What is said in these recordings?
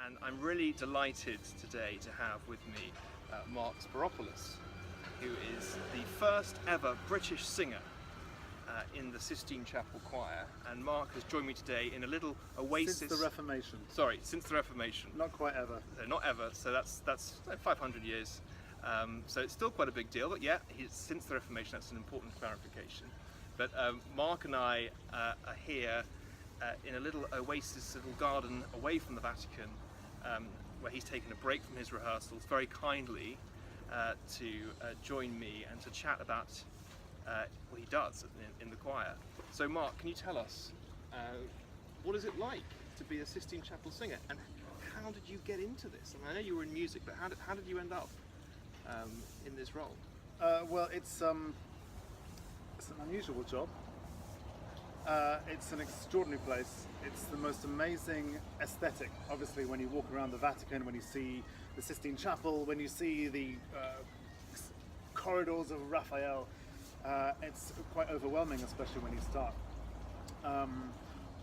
and I'm really delighted today to have with me Mark Spyropoulos, who is the first ever British singer in the Sistine Chapel Choir, and Mark has joined me today in a little oasis. Since the Reformation. Sorry, since the Reformation. Not quite ever. Not ever, so that's 500 years. So it's still quite a big deal, but yeah, since the Reformation, that's an important clarification. But Mark and I are here in a little oasis, little garden away from the Vatican, where he's taken a break from his rehearsals very kindly to join me and to chat about what he does in the choir. So Mark, can you tell us what is it like to be a Sistine Chapel singer, and how did you get into this? I mean, I know you were in music, but how did you end up in this role? Well, it's an unusual job. It's an extraordinary place. It's the most amazing aesthetic. Obviously, when you walk around the Vatican, when you see the Sistine Chapel, when you see the corridors of Raphael, it's quite overwhelming, especially when you start.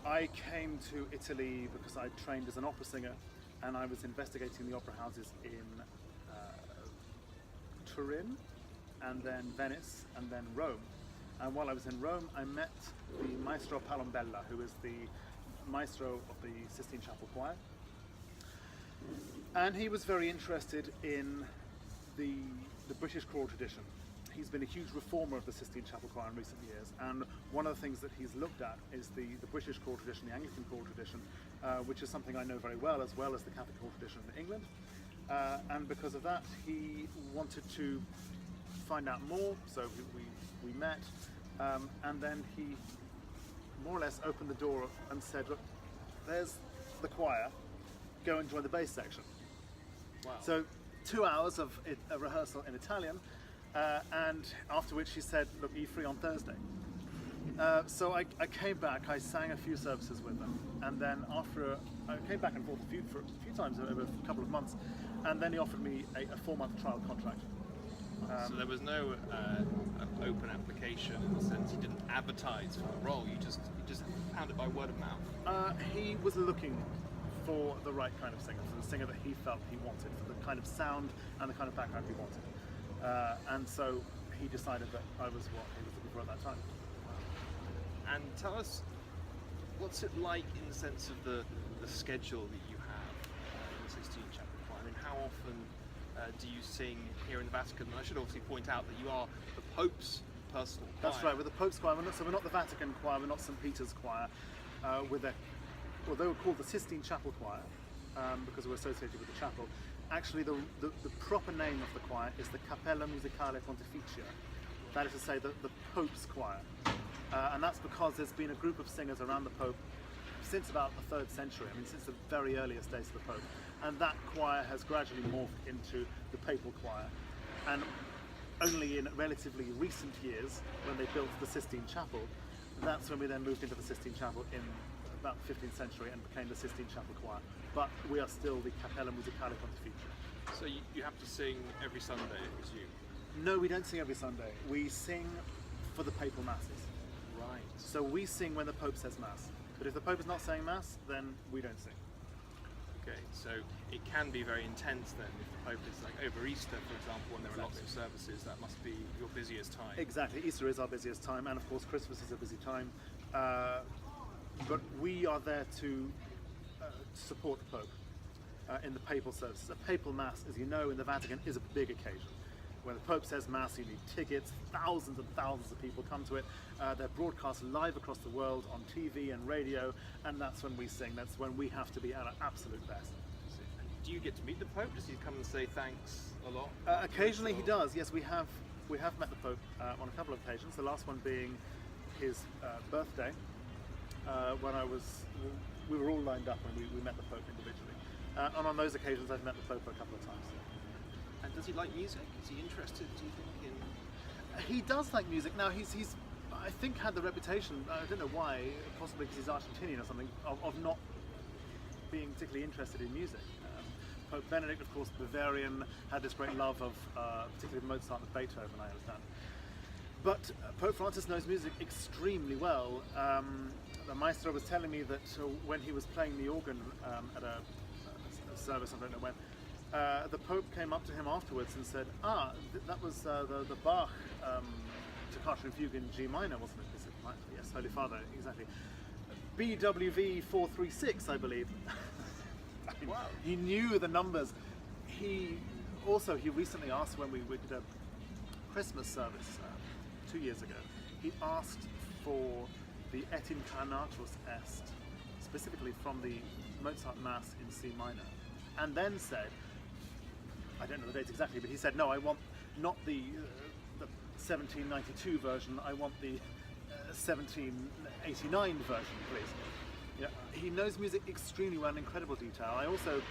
I came to Italy because I trained as an opera singer, and I was investigating the opera houses in Turin, and then Venice, and then Rome. And while I was in Rome, I met the Maestro Palombella, who is the maestro of the Sistine Chapel Choir. And he was very interested in the British choral tradition. He's been a huge reformer of the Sistine Chapel Choir in recent years, and one of the things that he's looked at is the British choral tradition, the Anglican choral tradition, which is something I know very well as the Catholic choral tradition in England. And because of that, he wanted to find out more, so we met, and then he more or less opened the door and said, look, there's the choir, go and join the bass section. Wow. So 2 hours of a rehearsal in Italian, and after which he said, look, are you free on Thursday? So I came back, I sang a few services with them, and then I came back and forth a few times over a couple of months, and then he offered me a 4-month trial contract. So there was no open application in the sense you didn't advertise for the role, you just found it by word of mouth? He was looking for the right kind of singer, for the singer that he felt he wanted, for the kind of sound and the kind of background he wanted. And so he decided that I was what he was looking for at that time. And tell us, what's it like in the sense of the schedule that you have in the Sistine Chapel Choir? I mean, how often do you sing here in the Vatican? And I should obviously point out that you are the Pope's personal choir. That's right, we're the Pope's choir. We're not the Vatican choir, we're not St. Peter's choir. Although we're called the Sistine Chapel Choir, because we're associated with the chapel, actually the proper name of the choir is the Cappella Musicale Pontificia. That is to say, the Pope's choir. And that's because there's been a group of singers around the Pope since about the 3rd century, since the very earliest days of the Pope. And that choir has gradually morphed into the papal choir. And only in relatively recent years, when they built the Sistine Chapel, that's when we then moved into the Sistine Chapel in about the 15th century and became the Sistine Chapel Choir. But we are still the Cappella Musicale Pontificia. So you have to sing every Sunday, I presume? No, we don't sing every Sunday. We sing for the papal masses. Right. So we sing when the Pope says Mass. But if the Pope is not saying Mass, then we don't sing. Okay, so it can be very intense then if the Pope is like over Easter, for example, when there are lots of services. That must be your busiest time. Exactly, Easter is our busiest time, and of course Christmas is a busy time. But we are there to support the Pope in the papal services. A papal Mass, as you know, in the Vatican is a big occasion. When the Pope says Mass, you need tickets. Thousands and thousands of people come to it. They're broadcast live across the world on TV and radio, and that's when we sing. That's when we have to be at our absolute best. And do you get to meet the Pope? Does he come and say thanks a lot? Occasionally he does. Yes, we have met the Pope on a couple of occasions. The last one being his birthday, when we were all lined up and we met the Pope individually. And on those occasions, I've met the Pope a couple of times. And does he like music? Is he interested, do you think, in... He does like music. Now, he's I think, had the reputation, I don't know why, possibly because he's Argentinian or something, of not being particularly interested in music. Pope Benedict, of course, Bavarian, had this great love of particularly Mozart and Beethoven, I understand. But Pope Francis knows music extremely well. The maestro was telling me that when he was playing the organ at a service, I don't know when, the Pope came up to him afterwards and said, that was the Bach Toccata and Fugue in G minor, wasn't it? Is it right? Yes, Holy Father, exactly. BWV 436, I believe. I mean, Wow. He knew the numbers. He recently asked when we did a Christmas service 2 years ago, he asked for the Et Incarnatus Est, specifically from the Mozart Mass in C minor, and then said, I don't know the dates exactly, but he said, no, I want not the 1792 version, I want the 1789 version, please. Yeah, he knows music extremely well in incredible detail. I also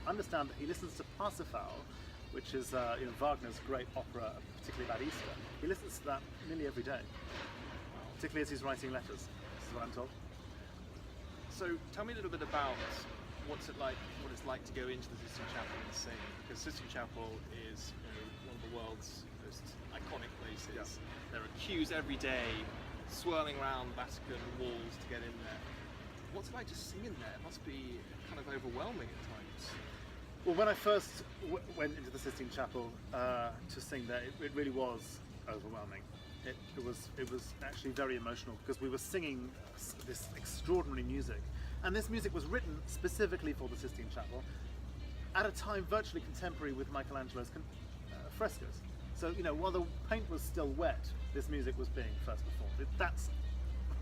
understand that he listens to Parsifal, which is Wagner's great opera, particularly about Easter. He listens to that nearly every day, particularly as he's writing letters. This is what I'm told. So tell me a little bit about what it's like to go into the Sistine Chapel and sing, because Sistine Chapel is one of the world's most iconic places. Yeah. There are queues every day, swirling around Vatican walls to get in there. What's it like to sing in there? It must be kind of overwhelming at times. Well, when I first went into the Sistine Chapel to sing there, it really was overwhelming. It was actually very emotional because we were singing this extraordinary music, and this music was written specifically for the Sistine Chapel at a time virtually contemporary with Michelangelo's frescoes. So while the paint was still wet, this music was being first performed.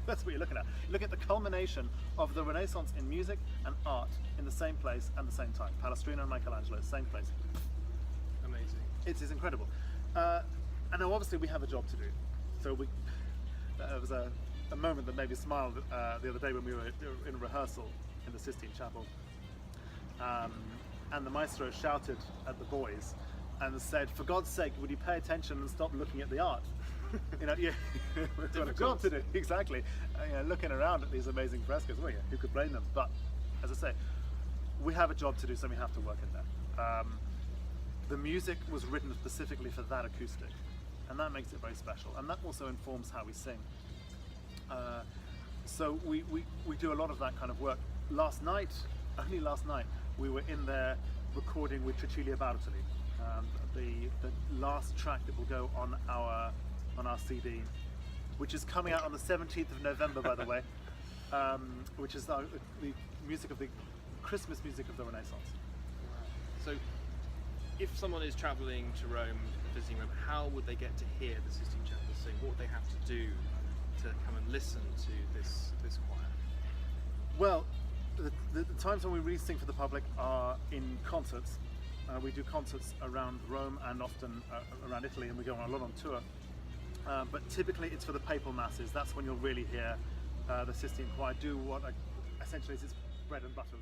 That's what you're looking at. You look at the culmination of the Renaissance in music and art in the same place and the same time. Palestrina and Michelangelo, same place. Amazing. It is incredible. And now obviously we have a job to do. So there was a moment that made me smile the other day when we were in rehearsal in the Sistine Chapel. And the maestro shouted at the boys and said, for God's sake, would you pay attention and stop looking at the art? We've got a job to do, exactly. Looking around at these amazing frescoes, well, who could blame them? But as I say, we have a job to do, so we have to work in there. The music was written specifically for that acoustic, and that makes it very special, and that also informs how we sing. So we do a lot of that kind of work. Only last night, we were in there recording with Cecilia Bartoli, the last track that will go on our CD, which is coming out on the 17th of November, by the way, which is the music of the Christmas music of the Renaissance. Wow. So, if someone is travelling to Rome, visiting Rome, how would they get to hear the Sistine Chapel sing? What would they have to do to come and listen to this choir? Well, the times when we really sing for the public are in concerts. We do concerts around Rome and often around Italy, and we go a lot on tour. But typically it's for the papal masses. That's when you'll really hear the Sistine Choir do what essentially is its bread and butter.